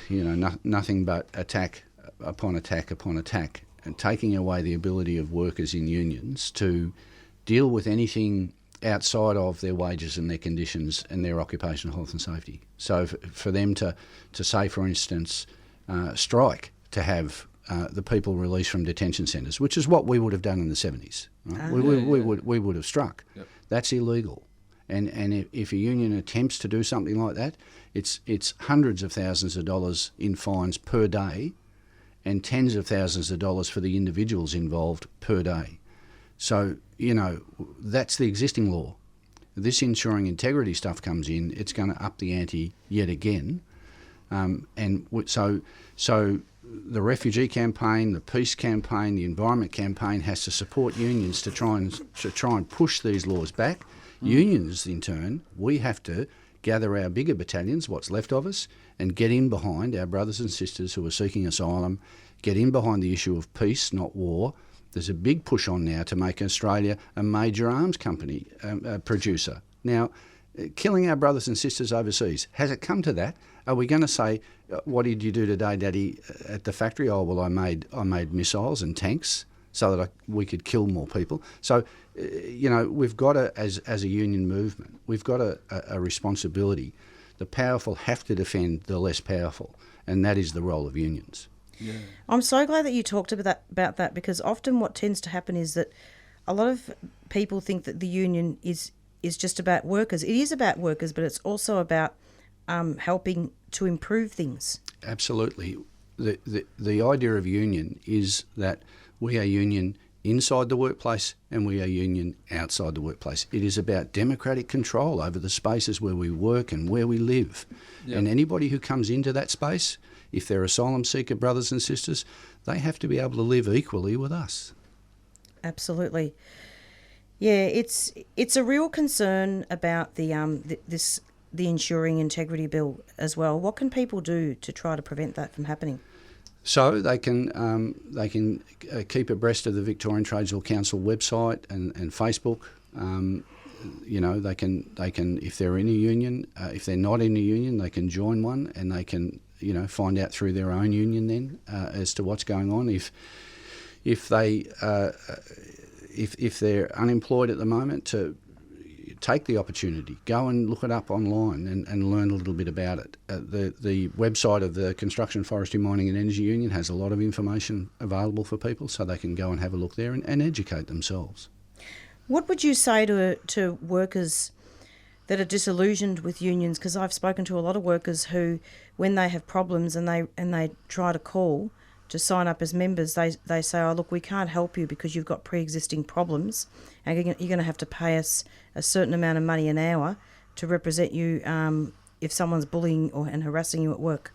you know, nothing but attack upon attack upon attack, and taking away the ability of workers in unions to deal with anything outside of their wages and their conditions and their occupational health and safety. So for them to say, for instance, strike to have the people released from detention centres, which is what we would have done in the 70s. Right? We would have struck. Yep. That's illegal. And if a union attempts to do something like that, it's hundreds of thousands of dollars in fines per day and tens of thousands of dollars for the individuals involved per day. So, you know, that's the existing law. This ensuring integrity stuff comes in, it's going to up the ante yet again. So the refugee campaign, the peace campaign, the environment campaign has to support unions to try and push these laws back. Unions, in turn, we have to gather our bigger battalions, what's left of us, and get in behind our brothers and sisters who are seeking asylum, get in behind the issue of peace, not war. There's a big push on now to make Australia a major arms company producer. Now, killing our brothers and sisters overseas, has it come to that? Are we going to say, what did you do today, Daddy, at the factory? Oh, well, I made missiles and tanks so that we could kill more people. So, you know, we've got to, as a union movement, we've got a responsibility. The powerful have to defend the less powerful, and that is the role of unions. Yeah. I'm so glad that you talked about that, because often what tends to happen is that a lot of people think that the union is just about workers. It is about workers, but it's also about helping to improve things. Absolutely. The idea of union is that we are union inside the workplace and we are union outside the workplace. It is about democratic control over the spaces where we work and where we live. Yep. And anybody who comes into that space, if they're asylum seeker brothers and sisters, they have to be able to live equally with us. Absolutely. Yeah, it's a real concern about the Ensuring Integrity Bill as well. What can people do to try to prevent that from happening? So they can keep abreast of the Victorian Tradesville Council website and Facebook. You know, they can if they're in a union, if they're not in a union, they can join one, and they can, you know, find out through their own union then as to what's going on. If they're unemployed at the moment, to take the opportunity, go and look it up online and learn a little bit about it. The website of the Construction, Forestry, Mining and Energy Union has a lot of information available for people, so they can go and have a look there and educate themselves. What would you say to workers that are disillusioned with unions? Because I've spoken to a lot of workers who, when they have problems and they try to call to sign up as members, they say, oh, look, we can't help you because you've got pre-existing problems, and you're going to have to pay us a certain amount of money an hour to represent you if someone's bullying and harassing you at work.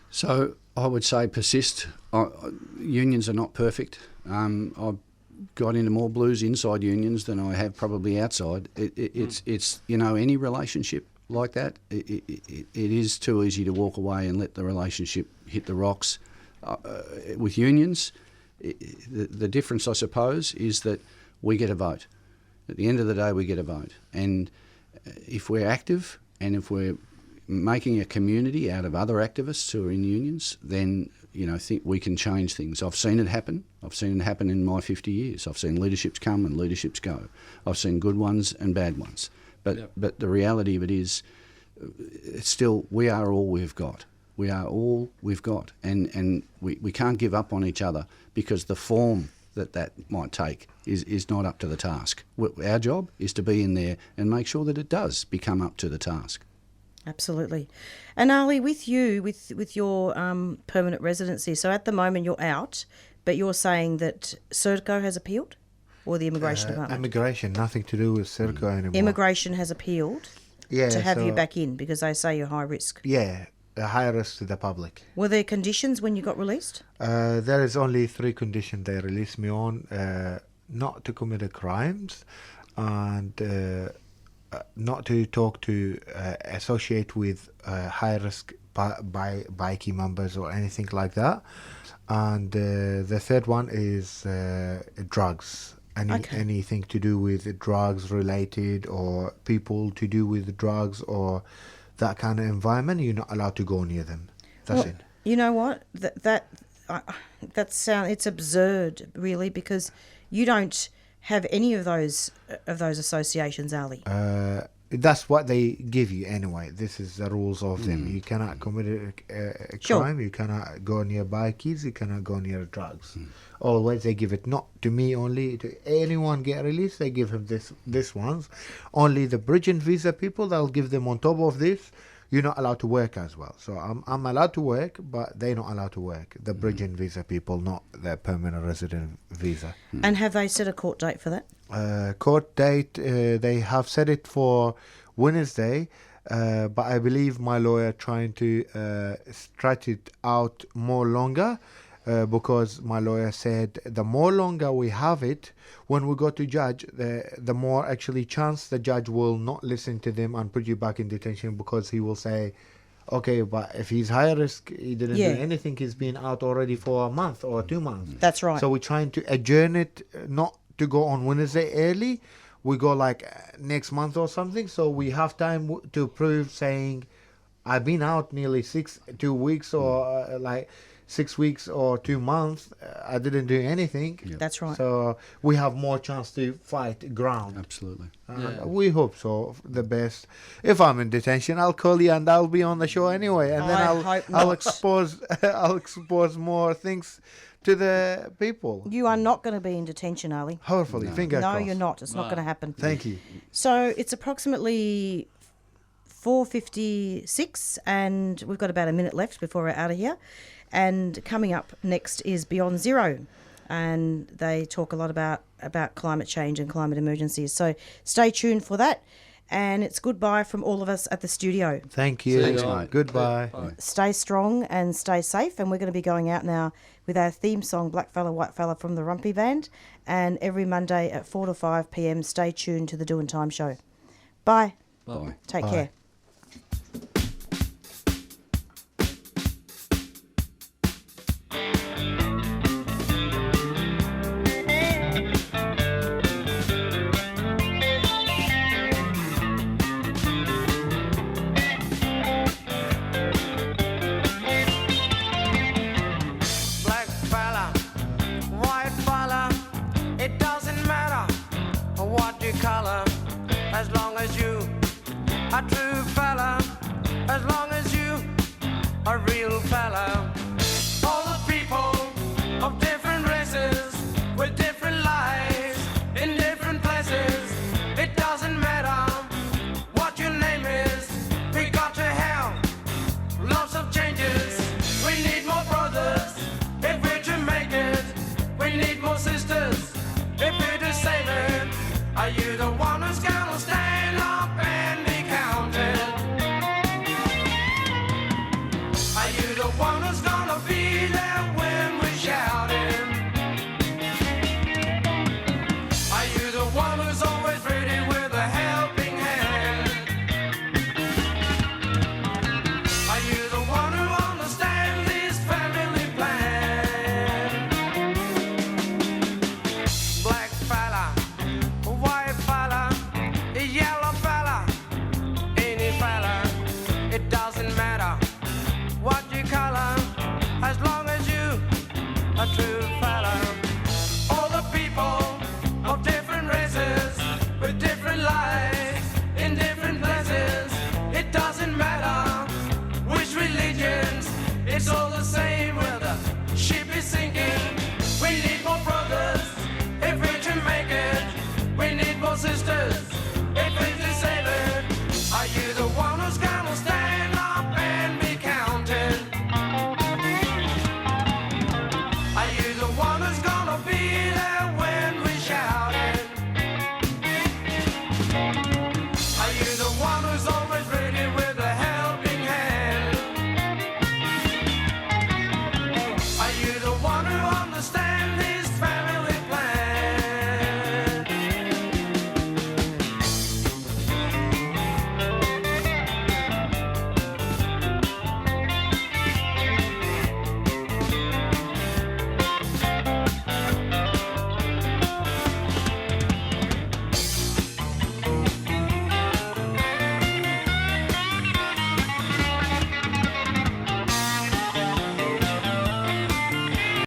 So I would say persist. Unions are not perfect. I've got into more blues inside unions than I have probably outside. It's you know, any relationship like that, it is too easy to walk away and let the relationship hit the rocks. With unions, the difference, I suppose, is that we get a vote. At the end of the day, we get a vote. And if we're active and if we're making a community out of other activists who are in unions, then, you know, think we can change things. I've seen it happen. I've seen it happen in my 50 years. I've seen leaderships come and leaderships go. I've seen good ones and bad ones. But the reality of it is, still, we are all we've got. We are all we've got, and we can't give up on each other because the form that might take is not up to the task. Our job is to be in there and make sure that it does become up to the task. Absolutely. And Ali, with you, with your permanent residency, so at the moment you're out, but you're saying that Serco has appealed? Or the Immigration Department? Immigration, nothing to do with Serco anymore. Immigration has appealed to have you back in because they say you're high risk. Yeah, a high risk to the public. Were there conditions when you got released? There is only 3 conditions they released me on. Not to commit crimes and not to talk to associate with high risk bikie members or anything like that. And the third one is drugs. Anything to do with drugs related or people to do with drugs or that kind of environment, you're not allowed to go near them. That's it. You know what? It's absurd, really, because you don't have any of those associations, Ali. That's what they give you anyway. This is the rules of them. You cannot commit a crime. You cannot go near bikies. You cannot go near drugs. Always they give it not to me only. To anyone get released, they give him this ones. Only the bridging visa people, they'll give them on top of this. You're not allowed to work as well. So I'm allowed to work, but they're not allowed to work. The bridging visa people, not the permanent resident visa. And have they set a court date for that? Court date, they have set it for Wednesday, but I believe my lawyer trying to stretch it out more longer because my lawyer said the more longer we have it, when we go to judge, the more actually chance the judge will not listen to them and put you back in detention because he will say, okay, but if he's high risk, he didn't do anything, he's been out already for a month or 2 months. That's right. So we're trying to adjourn it, not to go on Wednesday early. We go like next month or something. So we have time to prove saying, I've been out nearly 2 weeks or like 6 weeks or 2 months. I didn't do anything. That's right. So we have more chance to fight ground. Absolutely. We hope so. The best. If I'm in detention, I'll call you and I'll be on the show anyway, and then I'll expose more things to the people. You are not going to be in detention, Ali. Hopefully, fingers crossed. No, you're not. It's not going to happen. Thank you. So it's approximately 4:56, and we've got about a minute left before we're out of here. And coming up next is Beyond Zero, and they talk a lot about climate change and climate emergencies. So stay tuned for that. And it's goodbye from all of us at the studio. Thank you. Thanks, mate. Goodbye. Stay strong and stay safe. And we're going to be going out now with our theme song, Black Fella, White Fella from the Rumpy Band. And every Monday at 4 to 5 p.m, stay tuned to the Doing Time show. Bye. Bye. Take care. As long as you a true fella, as long as you a real fella. All the people of different races with different lives in different places. It doesn't matter what your name is. We got to have lots of changes. We need more brothers if we're to make it. We need more sisters if we're to save it. Are you the one who's gonna stand up and be counted? Are you the one who's gonna be there when we're shouting? Are you the one who's always ready with a helping hand? Are you the one who understands this family plan? Black fella, white fella, yellow fella, any fella, it doesn't matter what you color, as long as you are true.